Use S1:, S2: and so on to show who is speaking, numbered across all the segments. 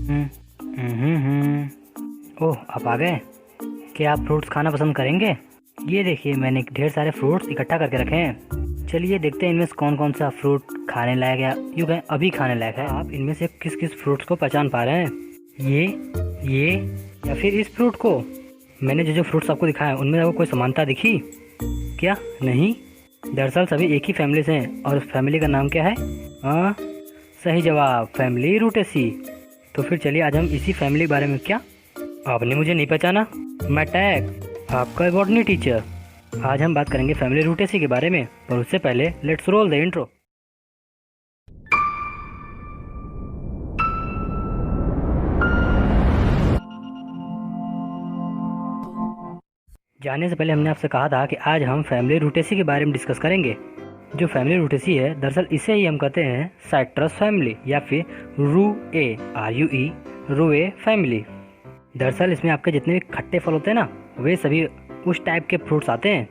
S1: ओह, आप आ गए। क्या आप फ्रूट्स खाना पसंद करेंगे? ये देखिए, मैंने ढेर सारे फ्रूट्स इकट्ठा करके रखे हैं। चलिए देखते हैं इनमें से कौन कौन सा फ्रूट खाने लायक है, यूँ कहें अभी खाने लायक है। आप इनमें से किस किस फ्रूट्स को पहचान पा रहे हैं? ये या फिर इस फ्रूट को? मैंने जो जो फ्रूट्स आपको दिखाए उनमें आपको कोई समानता दिखी क्या? नहीं। दरअसल सभी एक ही फैमिली से हैं और उस फैमिली का नाम क्या है? हाँ, सही जवाब, फैमिली रूटेसी। तो फिर चलिए आज हम इसी फैमिली के बारे में। क्या आपने मुझे नहीं पहचाना? मैं टैग, आपका बॉटनी टीचर। आज हम बात करेंगे फैमिली रूटेसी के बारे में, पर उससे पहले लेट्स रोल द इंट्रो। जाने से पहले हमने आपसे कहा था कि आज हम फैमिली रूटेसी के बारे में डिस्कस करेंगे। जो फैमिली रूटेसी है, दरअसल इसे ही हम कहते हैं साइट्रस फैमिली या फिर RUE रुए फैमिली। दरअसल इसमें आपके जितने भी खट्टे फल होते हैं ना, वे सभी उस टाइप के फ्रूट्स आते हैं,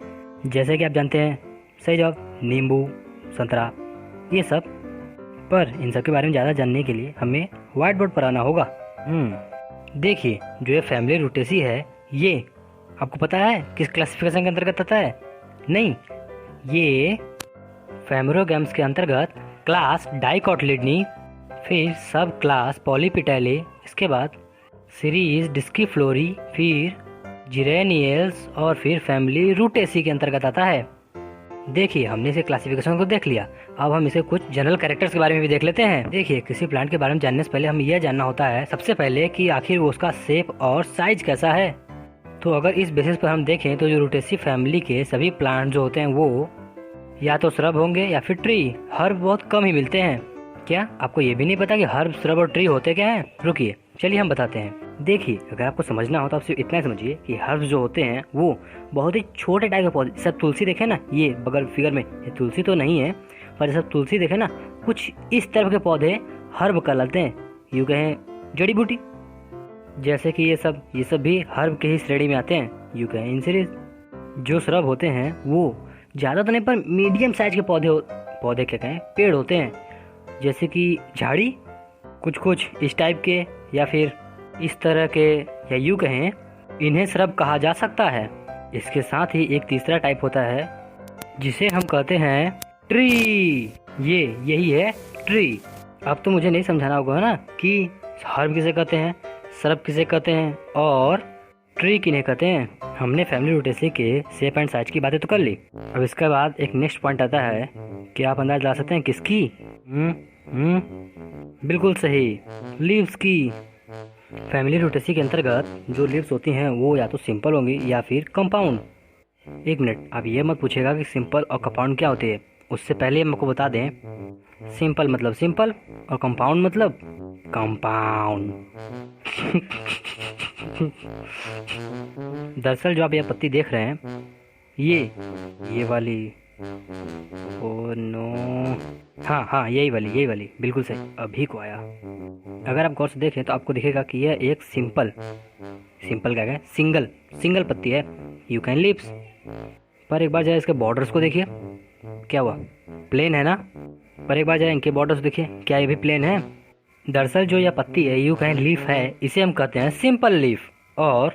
S1: जैसे कि आप जानते हैं, सही जवाब, नींबू, संतरा, ये सब। पर इन सब के बारे में ज़्यादा जानने के लिए हमें व्हाइट बोर्ड पर आना होगा। देखिए, जो ये फैमिली रूटेसी है, ये आपको पता है किस क्लासिफिकेशन के अंतर्गत आता है? नहीं, ये फेमरोगैम्स के अंतर्गत क्लास डाइकोटिलिडनी, फिर सब क्लास पॉलीपिटेले, इसके बाद सीरीज डिस्कीफ्लोरी, फिर जिरेनियल्स और फिर फैमिली रूटेसी के अंतर्गत आता है। देखिए, हमने इसे क्लासिफिकेशन को देख लिया, अब हम इसे कुछ जनरल कैरेक्टर्स के बारे में भी देख लेते हैं। देखिए, किसी प्लांट के बारे में जानने से पहले हमें यह जानना होता है सबसे पहले कि आखिर वो उसका शेप और साइज कैसा है। तो अगर इस बेसिस पर हम देखें तो जो रूटेसी फैमिली के सभी प्लांट जो होते हैं वो या तो श्रब होंगे या फिर ट्री। हर्ब बहुत कम ही मिलते हैं। क्या आपको ये भी नहीं पता कि हर्ब, श्रब और ट्री होते क्या हैं? रुकिए, चलिए हम बताते हैं। देखिए, अगर आपको समझना हो तो आप सिर्फ इतना समझिए कि हर्ब्स जो होते हैं वो बहुत ही छोटे टाइप के पौधे, सब तुलसी देखे ना, ये बगल फिगर में, ये तुलसी तो नहीं है, पर जैसे तुलसी देखे ना, कुछ इस तरह के पौधे हर्ब कहलाते हैं, यूँ कहें जड़ी बूटी। जैसे कि ये सब भी हर्ब के ही श्रेणी में आते हैं, यूँ कहें इन सीरीज। जो श्रब होते हैं वो ज़्यादा तो नहीं पर मीडियम साइज के पौधे क्या कहें, पेड़ होते हैं, जैसे कि झाड़ी, कुछ इस टाइप के या फिर इस तरह के, या यूँ कहें इन्हें श्रब कहा जा सकता है। इसके साथ ही एक तीसरा टाइप होता है जिसे हम कहते हैं ट्री। यही है ट्री। अब तो मुझे नहीं समझाना होगा ना कि हर्ब किसे कहते हैं, श्रब किसे कहते हैं और ट्री किन्हें कहते हैं। हमने फैमिली रूटेसी के शेप एंड साइज की बातें तो कर ली। अब इसके बाद एक नेक्स्ट पॉइंट आता है कि आप अंदाज ला सकते हैं किसकी? बिल्कुल सही, लीव्स की। फैमिली रूटेसी के अंतर्गत जो लीव्स होती हैं वो या तो सिंपल होंगी या फिर कंपाउंड। एक मिनट, आप ये मत पूछेगा कि सिंपल और कंपाउंड क्या होती है। उससे पहले हम आपको बता दें, सिंपल मतलब सिंपल और कंपाउंड मतलब कंपाउंड। दरअसल जो आप ये पत्ती देख रहे हैं, ये वाली, ओ नो, हाँ, यही वाली, बिल्कुल सही, अभी को आया। अगर आप गौर से देखें तो आपको दिखेगा कि यह एक सिंपल क्या है, सिंगल पत्ती है, यू कैन लीव्स। पर एक बार जरा इसके बॉर्डर्स को देखिए, क्या हुआ, प्लेन है ना? पर एक बार जरा इनके बॉर्डर्स देखिए, क्या ये भी प्लेन है? दरअसल जो यह पत्ती है, यू कैन लीफ है, इसे हम कहते हैं सिंपल लीफ। और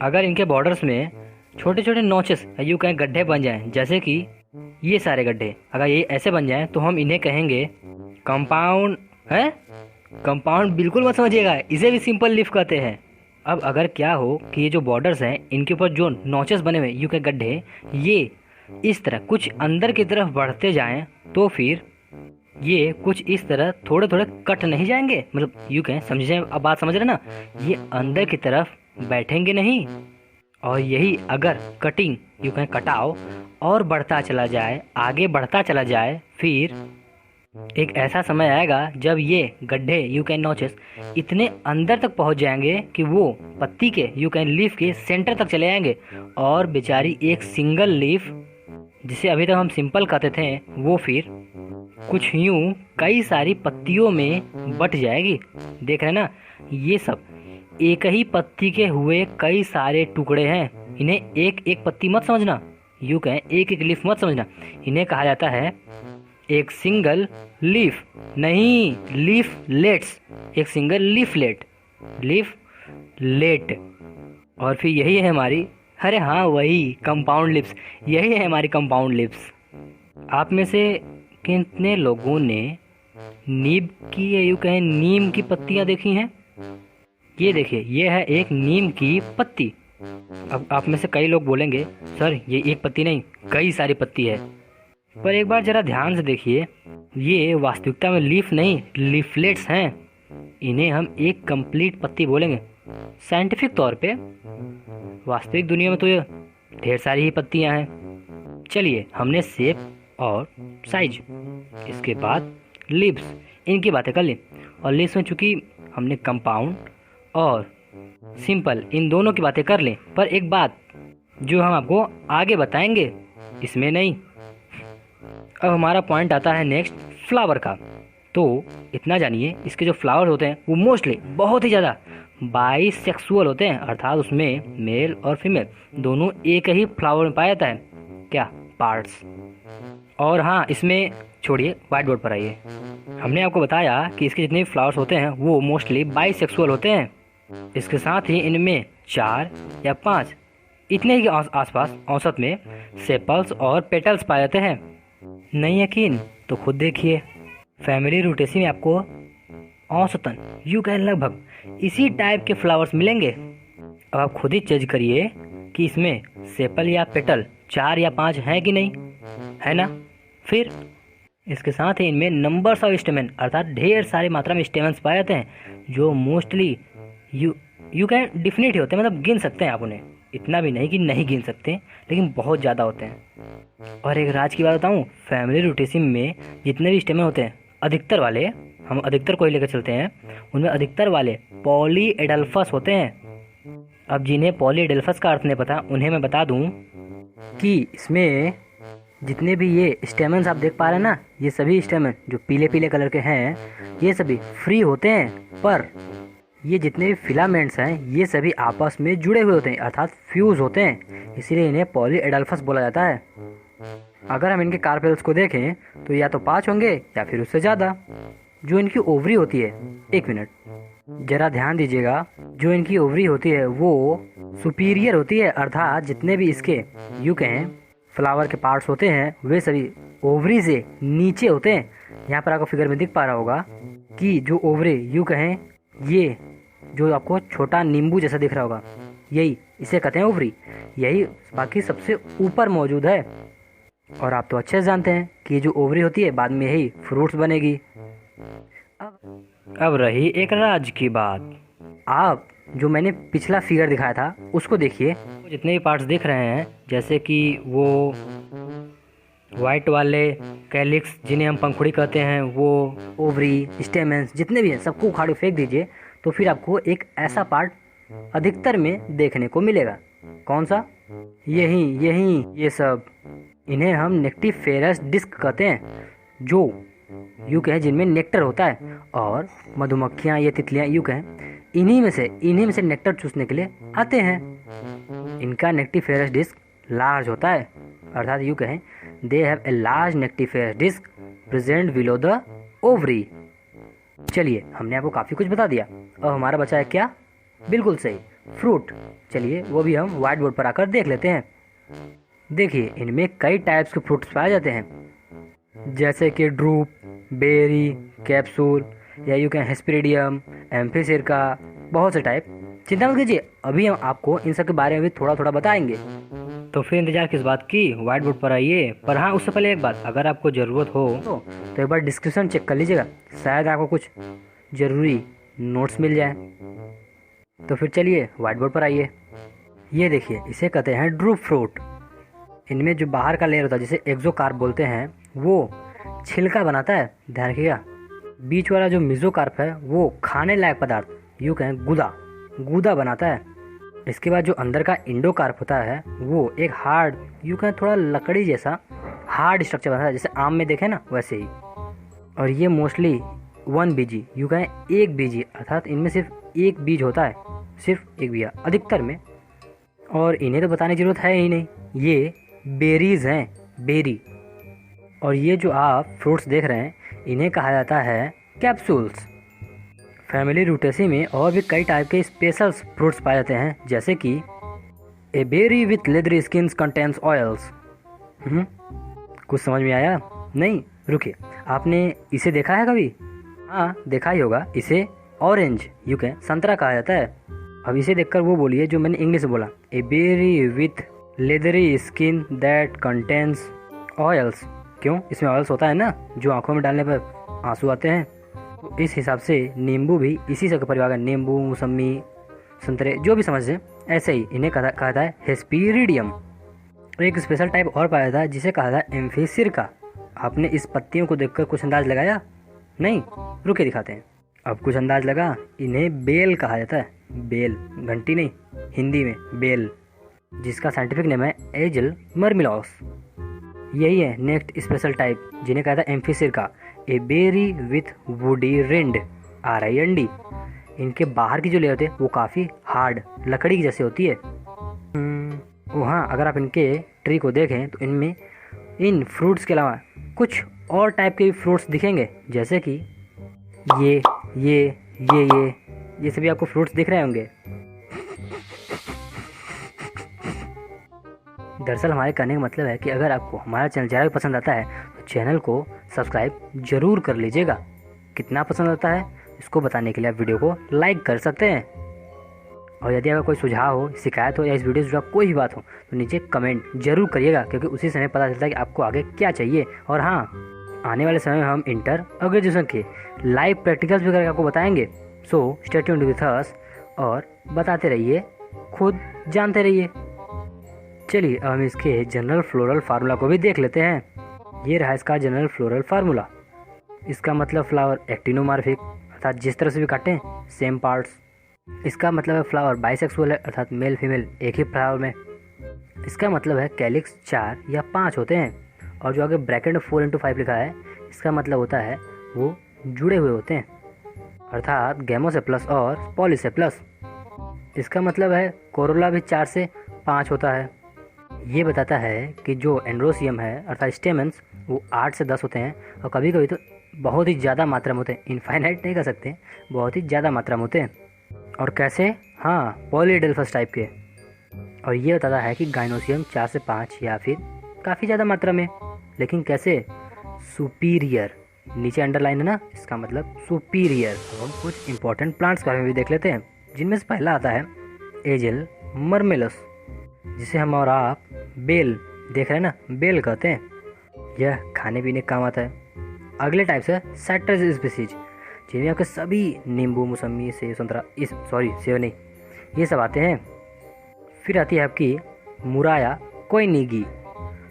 S1: अगर इनके बॉर्डर्स में छोटे छोटे नोचेस, यू कैन गड्ढे बन जाएं, जैसे कि ये सारे गड्ढे, अगर ये ऐसे बन जाएं तो हम इन्हें कहेंगे कंपाउंड। है कंपाउंड, बिल्कुल मत समझिएगा, इसे भी सिंपल लीफ कहते हैं। अब अगर क्या हो कि ये जो बॉर्डर्स हैं, इनके ऊपर जो नोचेस बने हुए, यू कैन गड्ढे, ये इस तरह कुछ अंदर की तरफ बढ़ते जाएं तो फिर ये कुछ इस तरह थोड़े थोड़े कट नहीं जाएंगे, मतलब यू कहें, समझे? अब बात समझ रहे ना, ये अंदर की तरफ बैठेंगे नहीं। और यही अगर कटिंग, यू कहें कटाव, और बढ़ता चला जाए, आगे बढ़ता चला जाए, फिर एक ऐसा समय आएगा जब ये गड्ढे, यू कैन नोचेस, इतने अंदर तक पहुंच जाएंगे कि वो पत्ती के, यू कैन लीफ के सेंटर तक चले जाएंगे, और बेचारी एक सिंगल लीफ, जिसे अभी तक हम सिंपल कहते थे, वो फिर कुछ यूं कई सारी पत्तियों में बट जाएगी। देख रहे हैं ना, ये सब एक ही पत्ती के हुए कई सारे टुकड़े हैं। इन्हें एक एक पत्ती मत समझना, यूं कहें एक एक लीफ मत समझना, इन्हें कहा जाता है एक सिंगल लीफ, नहीं लीफलेट्स, एक सिंगल लीफलेट, लीफलेट। और फिर यही है हमारी, अरे हाँ वही कंपाउंड लिप्स, यही है हमारी कंपाउंड लिप्स। आप में से कितने लोगों ने नीम की या यूँ कहें नीम की पत्तियाँ देखी हैं? ये देखिए, ये है एक नीम की पत्ती। अब आप में से कई लोग बोलेंगे सर ये एक पत्ती नहीं कई सारी पत्ती है, पर एक बार जरा ध्यान से देखिए, ये वास्तविकता में लीफ नहीं लीफलेट्स हैं। इन्हें हम एक कंप्लीट पत्ती बोलेंगे साइंटिफिक तौर पे। वास्तविक दुनिया में तो ये ढेर सारी ही पत्तियां हैं। चलिए, हमने शेप और साइज, इसके बाद लीव्स, इनकी बातें कर ली। और लीव्स में चूंकि हमने कंपाउंड और सिंपल इन दोनों की बातें कर ली, पर एक बात जो हम आपको आगे बताएंगे इसमें नहीं। अब हमारा पॉइंट आता है नेक्स्ट फ्लावर का। तो इतना जानिए, इसके जो फ्लावर होते हैं वो मोस्टली बहुत ही ज़्यादा बाइसेक्सुअल होते हैं, अर्थात उसमें मेल और फीमेल दोनों एक ही फ्लावर में पाया जाता है। क्या पार्ट्स। और हाँ, इसमें छोड़िए, व्हाइट बोर्ड पर आइए। हमने आपको बताया कि इसके जितने भी फ्लावर्स होते हैं वो मोस्टली बाइसेक्सुअल होते हैं। इसके साथ ही इनमें 4 या 5 इतने ही आसपास औसत में सेपल्स और पेटल्स पाए जाते हैं। नहीं यकीन तो खुद देखिए, फैमिली रूटेसी में आपको औसतन यूँ कहें लगभग इसी टाइप के फ्लावर्स मिलेंगे। अब आप खुद ही जज करिए कि इसमें सेपल या पेटल 4 या 5 हैं कि नहीं, है ना। फिर इसके साथ ही इनमें नंबर्स ऑफ स्टेमन, अर्थात ढेर सारी मात्रा में स्टेमन्स पाए जाते हैं, जो मोस्टली यू कैन डिफिनिट होते हैं, मतलब गिन सकते हैं आप उन्हें। इतना भी नहीं कि नहीं गिन सकते, लेकिन बहुत ज़्यादा होते हैं। और एक राज की बात बताऊँ, फैमिली रूटेसिम में जितने भी स्टेमन होते हैं, अधिकतर वाले, हम अधिकतर को ही लेकर चलते हैं, उनमें अधिकतर वाले पॉलीएडल्फस होते हैं। अब जिन्हें पॉलीएडल्फस का अर्थ नहीं पता, उन्हें मैं बता दूं कि इसमें जितने भी ये स्टेमन्स आप देख पा रहे हैं ना, ये सभी स्टेमन जो पीले पीले कलर के हैं, ये सभी फ्री होते हैं, पर ये जितने भी फिलामेंट्स हैं ये सभी आपस में जुड़े हुए होते हैं, अर्थात फ्यूज होते हैं, इसीलिए इन्हें पॉलीएडल्फस बोला जाता है। अगर हम इनके कार्पेल्स को देखें तो या तो 5 होंगे या फिर उससे ज़्यादा। जो इनकी ओवरी होती है, एक मिनट जरा ध्यान दीजिएगा, जो इनकी ओवरी होती है वो सुपीरियर होती है, अर्थात जितने भी इसके यूँ कहें फ्लावर के पार्ट्स होते हैं वे सभी ओवरी से नीचे होते हैं। यहाँ पर आपको फिगर में दिख पा रहा होगा कि जो ओवरी यूँ कहें, ये जो आपको छोटा नींबू जैसा दिख रहा होगा, यही इसे कहते हैं ओवरी, यही बाकी सबसे ऊपर मौजूद है। और आप तो अच्छे से जानते हैं कि ये जो ओवरी होती है बाद में यही फ्रूट्स बनेगी। अब रही एक राज की बात। आप जो मैंने पिछला फिगर दिखाया था उसको देखिए, जितने भी पार्ट्स दिख रहे हैं, जैसे कि वो वाइट वाले कैलिक्स जिन्हें हम पंखुड़ी कहते हैं, वो ओवरी, स्टेमेंस जितने भी हैं सबको उखाड़ के फेंक दीजिए, तो फिर आपको एक ऐसा पार्ट अधिकतर में देखने को मिलेगा। कौन सा? यही ये सब। इन्हें हम नेक्टिफेरस डिस्क कहते हैं, जो यूँ कहें जिनमें नेक्टर होता है, और मधुमक्खियाँ, ये तितलियाँ यूँ कहें इन्हीं में से नेक्टर चूसने के लिए आते हैं। इनका नेक्टिफेरस डिस्क लार्ज होता है, अर्थात यूँ कहें they have a large nectariferous disc present below the ovary. चलिए, हमने आपको काफ़ी कुछ बता दिया। अब हमारा बचा है क्या? बिल्कुल सही, फ्रूट। चलिए वो भी हम व्हाइट बोर्ड पर आकर देख लेते हैं। देखिए, इनमें कई टाइप्स के फ्रूट्स पाए जाते हैं, जैसे कि ड्रूप, बेरी, कैप्सूल, या यूँ कहें हेस्पेरिडियम, एम्फीसिरका, बहुत से टाइप। चिंता मत कीजिए, अभी हम आपको इन सब के बारे में भी थोड़ा थोड़ा बताएंगे। तो फिर इंतजार किस बात की, व्हाइट बोर्ड पर आइए। पर हाँ, उससे पहले एक बात, अगर आपको ज़रूरत हो तो एक बार डिस्क्रिप्शन चेक कर लीजिएगा, शायद आपको कुछ ज़रूरी नोट्स मिल जाए। तो फिर चलिए व्हाइट बोर्ड पर आइए। ये देखिए, इसे कहते हैं ड्रूप फ्रूट। इनमें जो बाहर का लेयर होता है, जिसे एक्सोकार्प बोलते हैं, वो छिलका बनाता है, ध्यान रखिएगा। बीच वाला जो मेसोकार्प है वो खाने लायक पदार्थ, यूँ कहें गूदा बनाता है। इसके बाद जो अंदर का इंडोकार्प होता है वो एक हार्ड, यूँ कहें थोड़ा लकड़ी जैसा हार्ड स्ट्रक्चर बनाता है, जैसे आम में देखे ना वैसे ही। और ये मोस्टली 1 बीजी, यूँ कहें 1 बीजी, अर्थात इनमें सिर्फ एक बीज होता है, सिर्फ एक बीजा अधिकतर में। और इन्हें तो बताने की जरूरत है ही नहीं, ये बेरीज हैं, बेरी। और ये जो आप फ्रूट्स देख रहे हैं इन्हें कहा जाता है कैप्सूल्स। फैमिली रूटेसी में और भी कई टाइप के स्पेशल फ्रूट्स पाए जाते हैं, जैसे कि a berry with leathery skins contains oils. कुछ समझ में आया? नहीं, रुकिए, आपने इसे देखा है कभी? हाँ, देखा ही होगा। इसे ऑरेंज यूके संतरा कहा जाता है। अब इसे देखकर वो बोलिए जो मैंने इंग्लिश में बोला, a berry with leathery skin that contains oils. क्यों? इसमें ऑयल्स होता है ना, जो आंखों में डालने पर आंसू आते हैं। तो इस हिसाब से नींबू भी इसी से परिवार का, नींबू, मौसमी, संतरे, जो भी समझ से, ऐसे ही इन्हें कहा जाता है हेस्पीरिडियम। एक स्पेशल टाइप और पाया जाता है जिसे कहा जाता है एम्फीसिरका। आपने इस पत्तियों को देखकर कुछ अंदाज लगाया? नहीं, रुके दिखाते हैं। अब कुछ अंदाज लगा। इन्हें बेल कहा जाता है। बेल, घंटी नहीं, हिंदी में बेल, जिसका साइंटिफिक नेम है एजल मर्मिलॉस। यही है नेक्स्ट स्पेशल टाइप जिन्हें कहा था amphisarca, a berry with woody rind, RIND। इनके बाहर की जो लेयर होती है वो काफ़ी हार्ड लकड़ी की जैसे होती है। हाँ, अगर आप इनके ट्री को देखें तो इनमें इन फ्रूट्स के अलावा कुछ और टाइप के फ्रूट्स दिखेंगे, जैसे कि ये सभी आपको फ्रूट्स दिख रहे होंगे। दरअसल हमारे कहने का मतलब है कि अगर आपको हमारा चैनल ज़रा भी पसंद आता है तो चैनल को सब्सक्राइब जरूर कर लीजिएगा। कितना पसंद आता है इसको बताने के लिए आप वीडियो को लाइक कर सकते हैं। और यदि अगर कोई सुझाव हो, शिकायत हो या इस वीडियो से जुड़ा कोई भी बात हो तो नीचे कमेंट जरूर करिएगा, क्योंकि उसी समय पता चलता है कि आपको आगे क्या चाहिए। और हाँ, आने वाले समय में हम इंटर और ग्रेजुएशन के लाइव प्रैक्टिकल्स भी करके आपको बताएंगे। So stay tuned with us और बताते रहिए, खुद जानते रहिए। चलिए अब हम इसके जनरल फ्लोरल फार्मूला को भी देख लेते हैं। ये रहा इसका जनरल फ्लोरल फार्मूला। इसका मतलब फ्लावर एक्टिनोमॉर्फिक, अर्थात जिस तरह से भी काटें सेम पार्ट्स। इसका मतलब है फ्लावर बाइसेक्सुअल है, अर्थात मेल फीमेल एक ही फ्लावर में। इसका मतलब है कैलिक्स 4 या 5 होते हैं, और जो आगे ब्रैकेट में 4x5 लिखा है इसका मतलब होता है वो जुड़े हुए होते हैं, अर्थात गैमोसेप्लस और पॉलीसेप्लस। इसका मतलब है कोरोला भी 4 से 5 होता है। ये बताता है कि जो एंड्रोसियम है अर्थात स्टेमन्स वो 8 से 10 होते हैं, और कभी कभी तो बहुत ही ज़्यादा मात्रा में होते हैं। इनफाइनाइट नहीं कर सकते, बहुत ही ज़्यादा मात्रा में होते हैं। और कैसे? हाँ, पॉलीडेल्फस टाइप के। और ये बताता है कि गाइनोसियम 4 से 5 या फिर काफ़ी ज़्यादा मात्रा में। लेकिन कैसे? सुपीरियर, नीचे अंडरलाइन है ना, इसका मतलब सुपीरियर। हम कुछ इंपॉर्टेंट प्लांट्स के बारे में भी देख लेते हैं, जिनमें से पहला आता है एजल मर्मेलस, जिसे हम और आप बेल देख रहे हैं ना, बेल कहते हैं। यह खाने पीने काम आता है। अगले टाइप से साइट्रस स्पीसीज, जिनमें आपके सभी नींबू, मौसमी, सेब, संतरा, सेब नहीं, ये सब आते हैं। फिर आती है आपकी मुराया कोइनिगी।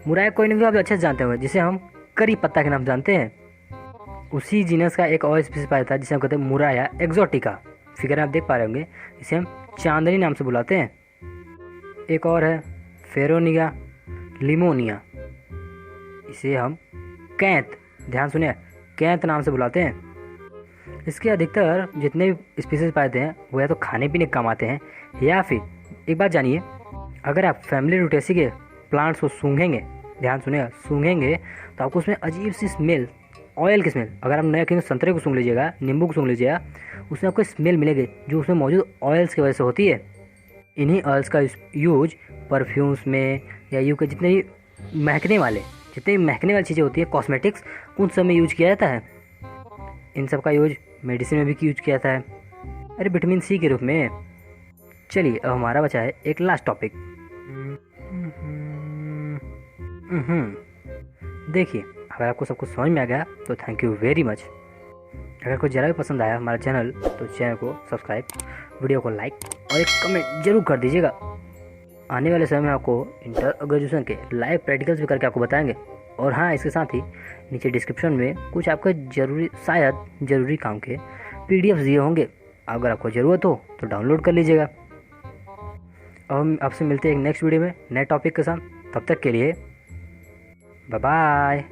S1: मुराया कोइनिगी आप अच्छे से जानते होंगे, जिसे हम करी पत्ता के नाम जानते हैं। उसी जीनस का एक और स्पीसीज पाया जाता है जिसे हम कहते हैं मुराया एक्सोटिका। फिगर में आप देख पा रहे होंगे, इसे हम चांदनी नाम से बुलाते हैं। एक और है फेरोनिया लिमोनिया, इसे हम कैंत, ध्यान सुनिए, कैंत नाम से बुलाते हैं। इसके अधिकतर जितने भी स्पीसीज पाए जाते हैं वो या तो खाने पीने काम आते हैं, या फिर एक बात जानिए, अगर आप फैमिली रूटेसी के प्लांट्स को सूंघेंगे, ध्यान सुनिएगा, सूंघेंगे तो आपको उसमें अजीब सी स्मेल, ऑयल की स्मेल, अगर आप नए किसी संतरे को सूंघ लीजिएगा, नींबू को सूंघ लीजिएगा, उसमें आपको स्मेल मिलेगी जो उसमें मौजूद ऑयल्स की वजह से होती है। इन्हीं ऑयल्स का यूज परफ्यूम्स में या यूँ के जितने भी महकने वाली चीज़ें होती है, कॉस्मेटिक्स, उन सब में यूज किया जाता है। इन सब का यूज मेडिसिन में भी यूज किया जाता है, अरे विटामिन C के रूप में। चलिए अब हमारा बचा है एक लास्ट टॉपिक। देखिए, अगर आपको सब कुछ समझ में आ गया तो थैंक यू वेरी मच। अगर कुछ ज़रा भी पसंद आया हमारा चैनल तो चैनल को सब्सक्राइब, वीडियो को लाइक और एक कमेंट जरूर कर दीजिएगा। आने वाले समय में आपको इंटर और ग्रेजुएशन के लाइव प्रैक्टिकल्स भी करके आपको बताएंगे। और हाँ, इसके साथ ही नीचे डिस्क्रिप्शन में कुछ आपका ज़रूरी काम के PDFs दिए होंगे, अगर आपको ज़रूरत हो तो डाउनलोड कर लीजिएगा। अब हम आपसे मिलते हैं एक नेक्स्ट वीडियो में नए टॉपिक के साथ। तब तक के लिए बाय बाय।